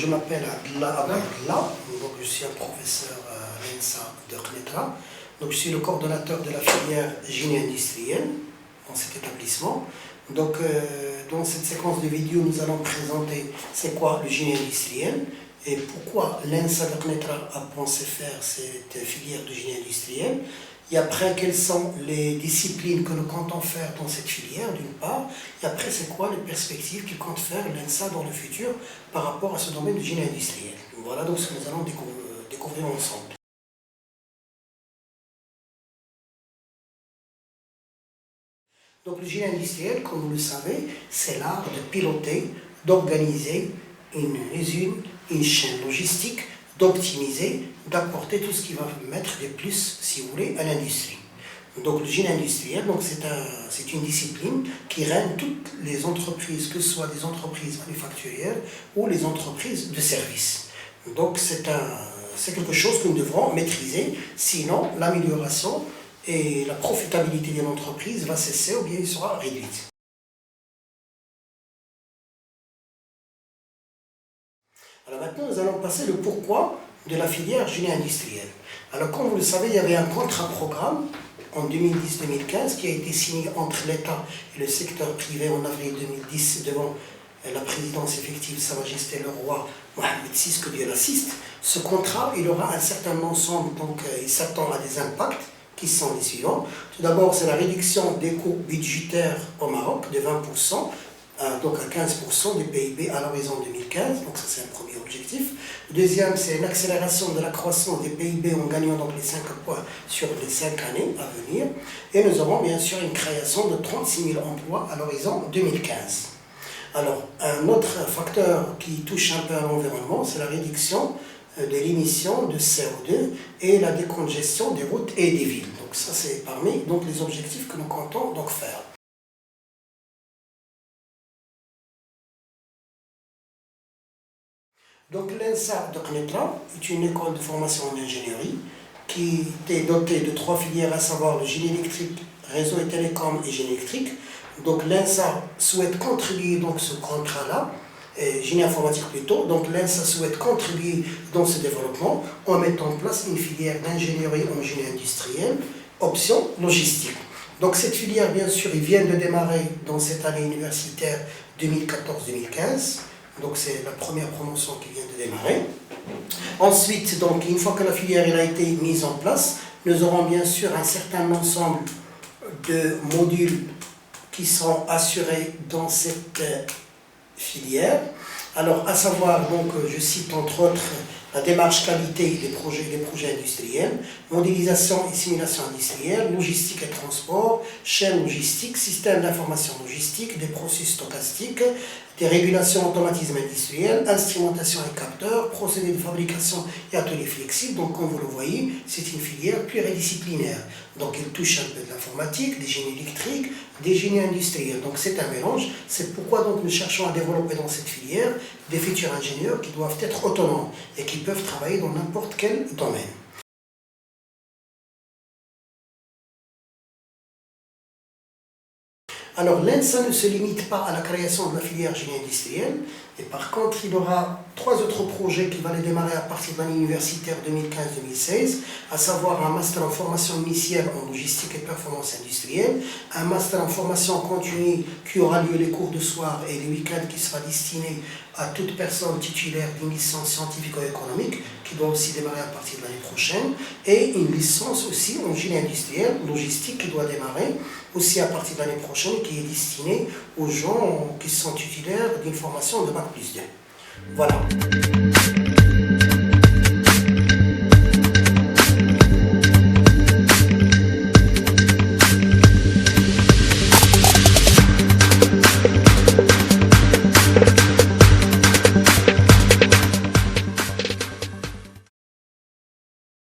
je m'appelle Abdallah Abdallah, donc je suis un professeur à l'ENSA de Knetra. Donc je suis le coordonnateur de la filière génie industriel dans cet établissement. Donc dans cette séquence de vidéos, nous allons présenter c'est quoi le génie industriel et pourquoi l'ENSA de Knetra a pensé faire cette filière de génie industriel. Et après, quelles sont les disciplines que nous comptons faire dans cette filière, d'une part. Et après, c'est quoi les perspectives qu'il compte faire l'ENSA dans le futur par rapport à ce domaine du génie industriel. Voilà donc ce que nous allons découvrir ensemble. Donc le génie industriel, comme vous le savez, c'est l'art de piloter, d'organiser une usine, une chaîne logistique, d'optimiser, d'apporter tout ce qui va mettre de plus, si vous voulez, à l'industrie. Donc le génie industriel, c'est une discipline qui règne toutes les entreprises, que ce soit des entreprises manufacturières ou les entreprises de services. Donc c'est quelque chose que nous devrons maîtriser, sinon l'amélioration et la profitabilité de l'entreprise va cesser ou bien il sera réduite. Alors maintenant, nous allons passer le pourquoi de la filière génie industriel. Alors comme vous le savez, il y avait un contrat-programme en 2010-2015 qui a été signé entre l'État et le secteur privé en avril 2010 devant la présidence effective Sa Majesté le Roi Mohammed VI, que Dieu l'assiste. Ce contrat, il aura un certain ensemble, donc il s'attend à des impacts qui sont les suivants. Tout d'abord, c'est la réduction des coûts budgétaires au Maroc de 20%, donc à 15% du PIB à l'horizon 2015, donc ça c'est un premier objectif. Le deuxième, c'est une accélération de la croissance des PIB en gagnant donc les 5 points sur les 5 années à venir. Et nous aurons bien sûr une création de 36 000 emplois à l'horizon 2015. Alors, un autre facteur qui touche un peu à l'environnement, c'est la réduction de l'émission de CO2 et la décongestion des routes et des villes. Donc ça c'est parmi les objectifs que nous comptons donc faire. Donc l'ENSA de Knetra est une école de formation en ingénierie qui est dotée de 3 filières, à savoir le génie électrique, réseau et télécom et génie électrique. Donc l'ENSA souhaite contribuer donc ce contrat-là, génie informatique plutôt, donc l'ENSA souhaite contribuer dans ce développement en mettant en place une filière d'ingénierie en génie industriel, option logistique. Donc cette filière, bien sûr, il vient de démarrer dans cette année universitaire 2014-2015. Donc c'est la première promotion qui vient de démarrer. Ensuite, donc, une fois que la filière a été mise en place, nous aurons bien sûr un certain ensemble de modules qui seront assurés dans cette filière. Alors, à savoir, donc, je cite entre autres la démarche qualité des projets industriels, modélisation et simulation industrielle, logistique et transport, chaîne logistique, système d'information logistique, des processus stochastiques, des régulations automatismes industriels, instrumentation et capteurs, procédés de fabrication et ateliers flexibles. Donc, comme vous le voyez, c'est une filière pluridisciplinaire. Donc, elle touche un peu de l'informatique, des génies électriques, des génies industriels. Donc, c'est un mélange. C'est pourquoi donc, nous cherchons à développer dans cette filière des futurs ingénieurs qui doivent être autonomes et qui peuvent travailler dans n'importe quel domaine. Alors l'ENSA ne se limite pas à la création de la filière génie industriel, et par contre il aura 3 autres projets qui vont les démarrer à partir de l'année universitaire 2015-2016, à savoir un master en formation initiale en logistique et performance industrielle, un master en formation continue qui aura lieu les cours de soir et les week-ends qui sera destiné à toute personne titulaire d'une licence scientifico-économique qui doit aussi démarrer à partir de l'année prochaine, et une licence aussi en génie industriel, logistique qui doit démarrer aussi à partir de l'année prochaine, qui est destinée aux gens qui sont titulaires d'une formation de Bac+2. Voilà.